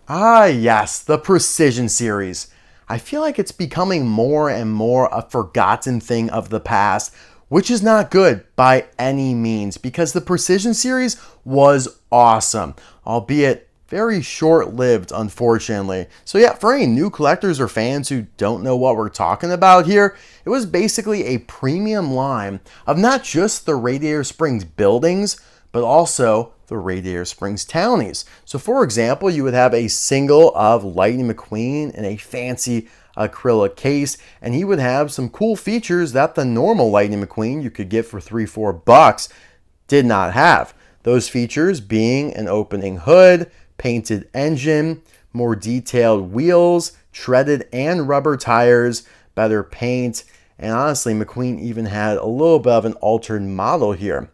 Ah, yes, the Precision series. I feel like it's becoming more and more a forgotten thing of the past, which is not good by any means because the Precision series was awesome, albeit very short-lived, unfortunately. So yeah, for any new collectors or fans who don't know what we're talking about here, it was basically a premium line of not just the Radiator Springs buildings, but also the Radiator Springs townies. So for example, you would have a single of Lightning McQueen in a fancy acrylic case, and he would have some cool features that the normal Lightning McQueen you could get for $3-4 did not have. Those features being an opening hood, painted engine, more detailed wheels, treaded and rubber tires, better paint, and honestly, McQueen even had a little bit of an altered model here.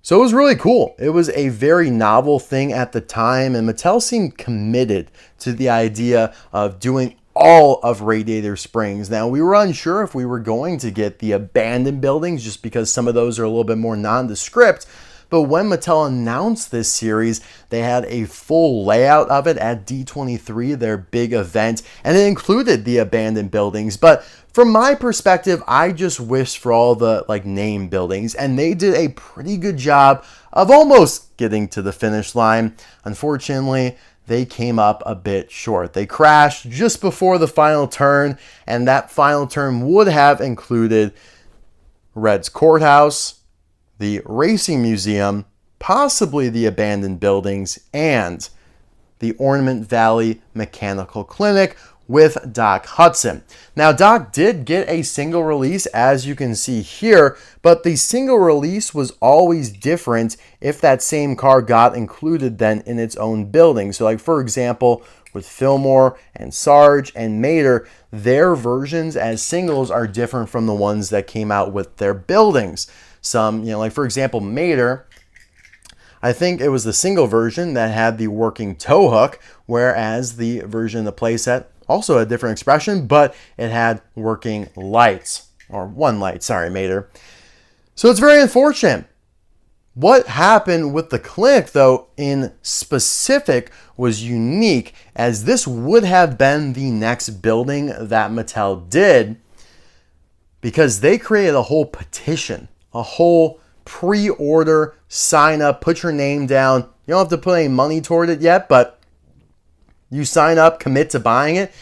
So it was really cool. It was a very novel thing at the time, and Mattel seemed committed to the idea of doing all of Radiator Springs. Now, we were unsure if we were going to get the abandoned buildings just because some of those are a little bit more nondescript. But when Mattel announced this series, they had a full layout of it at D23, their big event, and it included the abandoned buildings. But from my perspective, I just wished for all the name buildings, and they did a pretty good job of almost getting to the finish line. Unfortunately, they came up a bit short. They crashed just before the final turn, and that final turn would have included Red's Courthouse, the Racing Museum, possibly the abandoned buildings, and the Ornament Valley Mechanical Clinic with Doc Hudson. Now, Doc did get a single release, as you can see here, but the single release was always different if that same car got included then in its own building. So for example, with Fillmore and Sarge and Mater, their versions as singles are different from the ones that came out with their buildings. Some, for example, Mater, I think it was the single version that had the working tow hook, whereas the version in the playset also had a different expression, but it had working lights, or one light, sorry, Mater. So it's very unfortunate. What happened with the clinic, though, in specific was unique, as this would have been the next building that Mattel did, because they created a whole petition, a whole pre-order, sign up, put your name down. You don't have to put any money toward it yet, but you sign up, commit to buying it.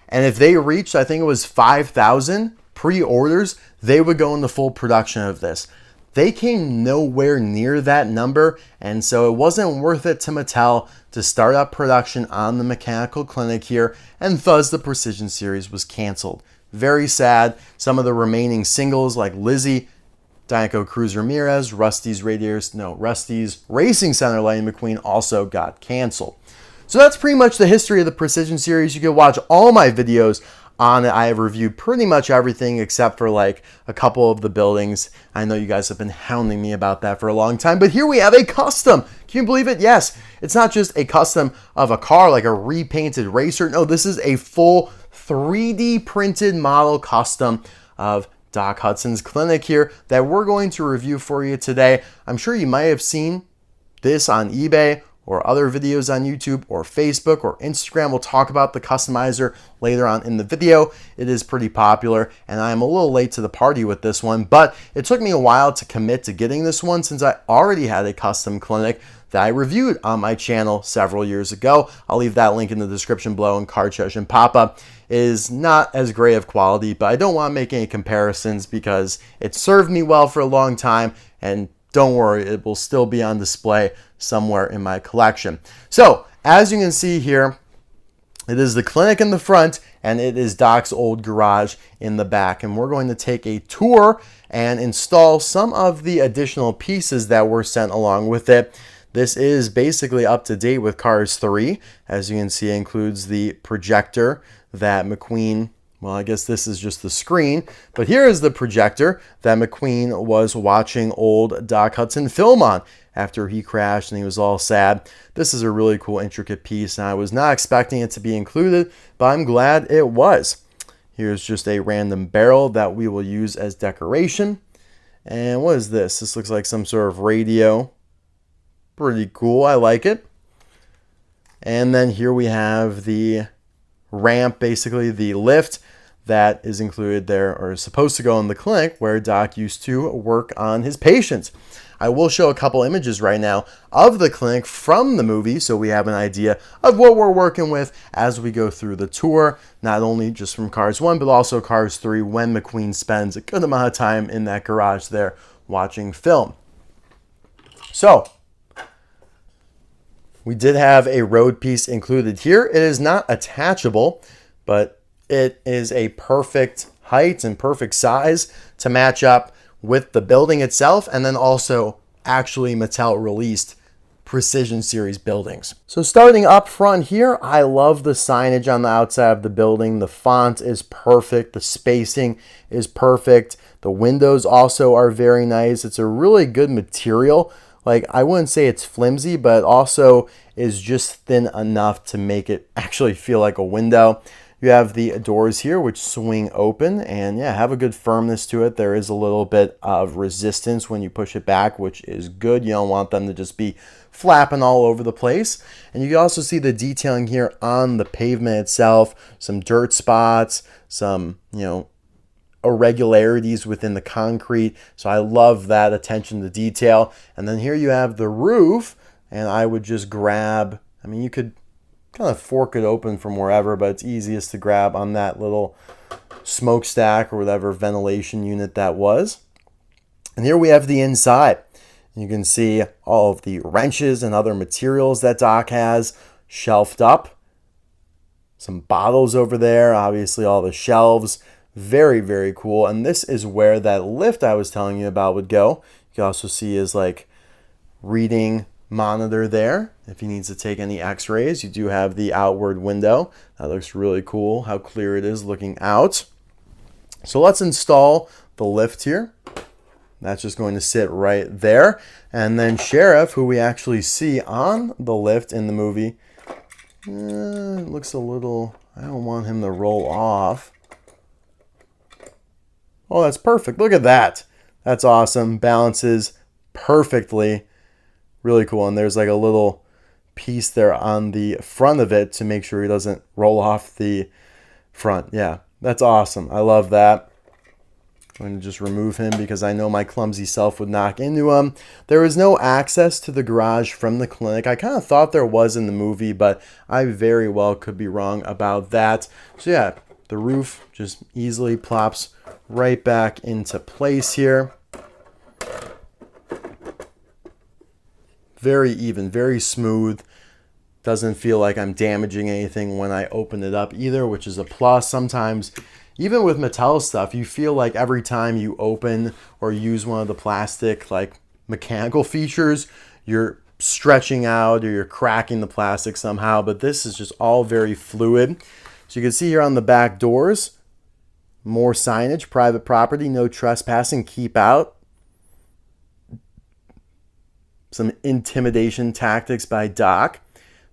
And if they reached, I think it was 5,000 pre-orders, they would go into full production of this. They came nowhere near that number, and so it wasn't worth it to Mattel to start up production on the Mechanical Clinic here, and thus the Precision series was canceled. Very sad. Some of the remaining singles like Lizzie, Dynaco Cruz Ramirez, Rust-eze Racing Center Lightning McQueen also got canceled. So that's pretty much the history of the Precision series. You can watch all my videos on it. I have reviewed pretty much everything except for a couple of the buildings. I know you guys have been hounding me about that for a long time, but here we have a custom. Can you believe it? Yes, it's not just a custom of a car like a repainted racer. No, this is a full 3D printed model custom of Doc Hudson's clinic here that we're going to review for you today. I'm sure you might have seen this on eBay or other videos on YouTube or Facebook or Instagram. We'll talk about the customizer later on in the video. It is pretty popular, and I'm a little late to the party with this one, but it took me a while to commit to getting this one since I already had a custom clinic that I reviewed on my channel several years ago. I'll leave that link in the description below, and Card Session Pop-Up is not as great of quality, but I don't want to make any comparisons because it served me well for a long time, and don't worry, it will still be on display somewhere in my collection. So, as you can see here, it is the clinic in the front, and it is Doc's old garage in the back. And we're going to take a tour and install some of the additional pieces that were sent along with it. This is basically up to date with Cars 3. As you can see, it includes the projector that McQueen, well, I guess this is just the screen, but here is the projector that McQueen was watching old Doc Hudson film on after he crashed and he was all sad. This is a really cool, intricate piece, and I was not expecting it to be included, but I'm glad it was. Here's just a random barrel that we will use as decoration. And what is this? This looks like some sort of radio. Pretty cool. I like it. And then here we have the ramp, basically the lift that is included there, or is supposed to go in the clinic where Doc used to work on his patients. I will show a couple images right now of the clinic from the movie so we have an idea of what we're working with as we go through the tour, not only just from Cars 1, but also Cars 3 when McQueen spends a good amount of time in that garage there watching film. So, we did have a road piece included here. It is not attachable, but it is a perfect height and perfect size to match up with the building itself, and then also actually Mattel released Precision Series buildings. So starting up front here, I love the signage on the outside of the building. The font is perfect. The spacing is perfect. The windows also are very nice. It's a really good material. Like, I wouldn't say it's flimsy, but also is just thin enough to make it actually feel like a window. You have the doors here, which swing open, and yeah, have a good firmness to it. There is a little bit of resistance when you push it back, which is good. You don't want them to just be flapping all over the place. And you can also see the detailing here on the pavement itself, some dirt spots, some, irregularities within the concrete. So I love that attention to detail. And then here you have the roof, and I would just grab, you could kind of fork it open from wherever, but it's easiest to grab on that little smokestack or whatever ventilation unit that was. And here we have the inside. You can see all of the wrenches and other materials that Doc has shelved up. Some bottles over there, obviously all the shelves. Very, very cool. And this is where that lift I was telling you about would go. You can also see his reading monitor there. If he needs to take any x-rays, you do have the outward window. That looks really cool, how clear it is looking out. So let's install the lift here. That's just going to sit right there. And then Sheriff, who we actually see on the lift in the movie, it looks a little, I don't want him to roll off. Oh, that's perfect. Look at that. That's awesome. Balances perfectly. Really cool. And there's like a little piece there on the front of it to make sure he doesn't roll off the front. Yeah, that's awesome. I love that. I'm going to just remove him because I know my clumsy self would knock into him. There is no access to the garage from the clinic. I kind of thought there was in the movie, but I very well could be wrong about that. So yeah, the roof just easily plops right back into place here. Very even, very smooth. Doesn't feel like I'm damaging anything when I open it up either, which is a plus. Sometimes, even with Mattel stuff, you feel like every time you open or use one of the plastic mechanical features, you're stretching out or you're cracking the plastic somehow, but this is just all very fluid. So you can see here on the back doors, more signage, private property, no trespassing, keep out. Some intimidation tactics by Doc.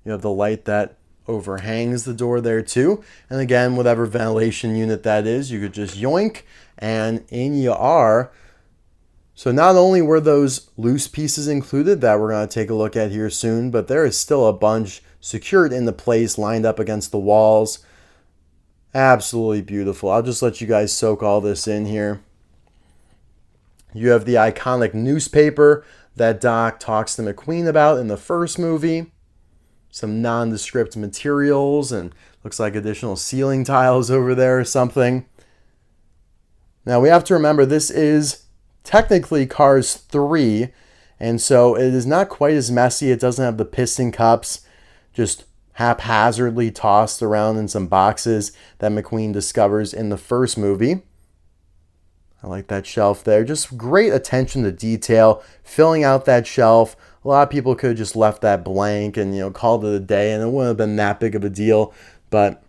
You have the light that overhangs the door there too. And again, whatever ventilation unit that is, you could just yoink and in you are. So not only were those loose pieces included that we're going to take a look at here soon, but there is still a bunch secured into place, lined up against the walls. Absolutely beautiful. I'll just let you guys soak all this in here. You have the iconic newspaper that Doc talks to McQueen about in the first movie. Some nondescript materials and looks like additional ceiling tiles over there or something. Now we have to remember this is technically Cars 3, and so it is not quite as messy. It doesn't have the piston cups just haphazardly tossed around in some boxes that McQueen discovers in the first movie. I like that shelf there. Just great attention to detail, filling out that shelf. A lot of people could have just left that blank and called it a day, and it wouldn't have been that big of a deal. But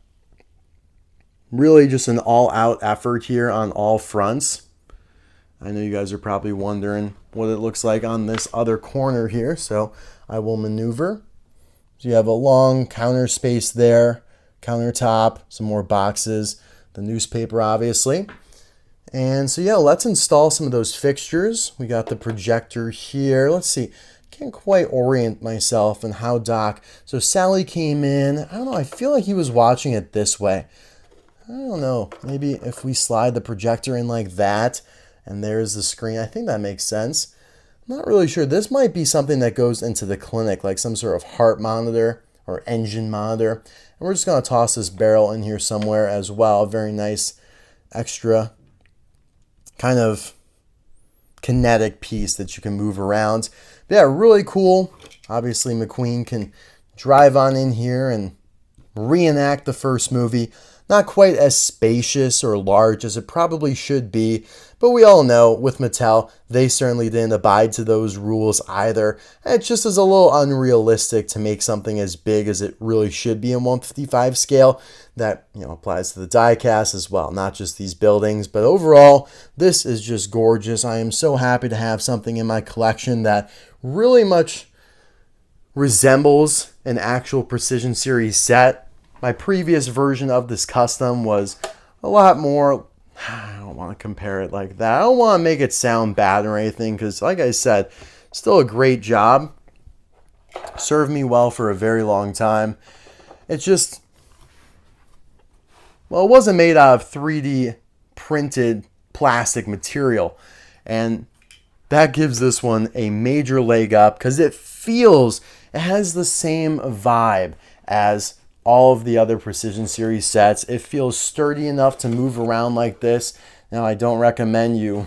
really just an all-out effort here on all fronts. I know you guys are probably wondering what it looks like on this other corner here, so I will maneuver. So you have a long counter space there, countertop, some more boxes, the newspaper obviously. And so yeah, let's install some of those fixtures. We got the projector here. Let's see. can't quite orient myself in how Doc. So Sally came in. I don't know. I feel like he was watching it this way. I don't know. Maybe if we slide the projector in like that, and there's the screen. I think that makes sense. I'm not really sure. This might be something that goes into the clinic, like some sort of heart monitor or engine monitor. And we're just going to toss this barrel in here somewhere as well. Very nice extra kind of kinetic piece that you can move around. But yeah, really cool. Obviously, McQueen can drive on in here and reenact the first movie. Not quite as spacious or large as it probably should be, but we all know with Mattel, they certainly didn't abide to those rules either. It just is a little unrealistic to make something as big as it really should be in 1/55 scale. That, applies to the diecast as well, not just these buildings. But overall, this is just gorgeous. I am so happy to have something in my collection that really much resembles an actual Precision Series set. My previous version of this custom was a lot more, I don't want to compare it like that. I don't want to make it sound bad or anything because, like I said, still a great job. Served me well for a very long time. It's just, well, it wasn't made out of 3D printed plastic material. And that gives this one a major leg up because it has the same vibe as all of the other Precision Series sets. It feels sturdy enough to move around like this. Now, I don't recommend you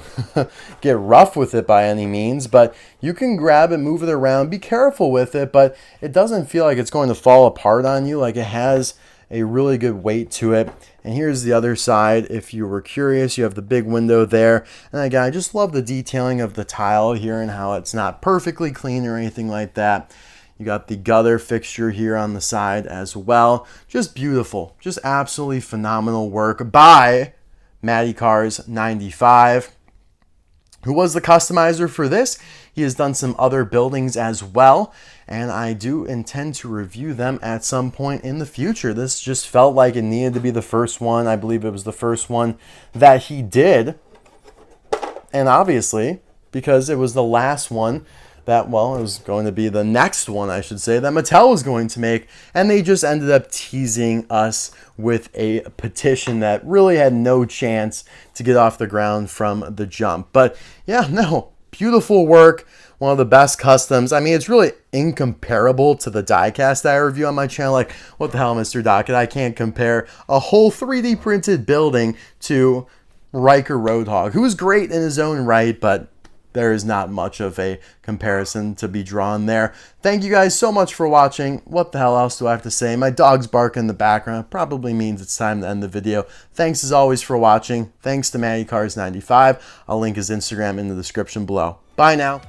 get rough with it by any means, but you can grab it, move it around, be careful with it, but it doesn't feel like it's going to fall apart on you. Like, it has a really good weight to it. And here's the other side. If you were curious, you have the big window there. And again, I just love the detailing of the tile here and how it's not perfectly clean or anything like that. You got the gutter fixture here on the side as well. Just beautiful. Just absolutely phenomenal work by Matty Cars 95. Who was the customizer for this? He has done some other buildings as well, and I do intend to review them at some point in the future. This just felt like it needed to be the first one. I believe it was the first one that he did. And obviously, because it was the last one that, well, it was going to be the next one, I should say, that Mattel was going to make, and they just ended up teasing us with a petition that really had no chance to get off the ground from the jump. But yeah, no, beautiful work. One of the best customs. I mean, it's really incomparable to the diecast that I review on my channel. Like, what the hell, Mr. Docketer? I can't compare a whole 3D printed building to Riker Roadhog, who is great in his own right, but there is not much of a comparison to be drawn there. Thank you guys so much for watching. What the hell else do I have to say? My dog's barking in the background. Probably means it's time to end the video. Thanks as always for watching. Thanks to Matty Cars 95. I'll link his Instagram in the description below. Bye now.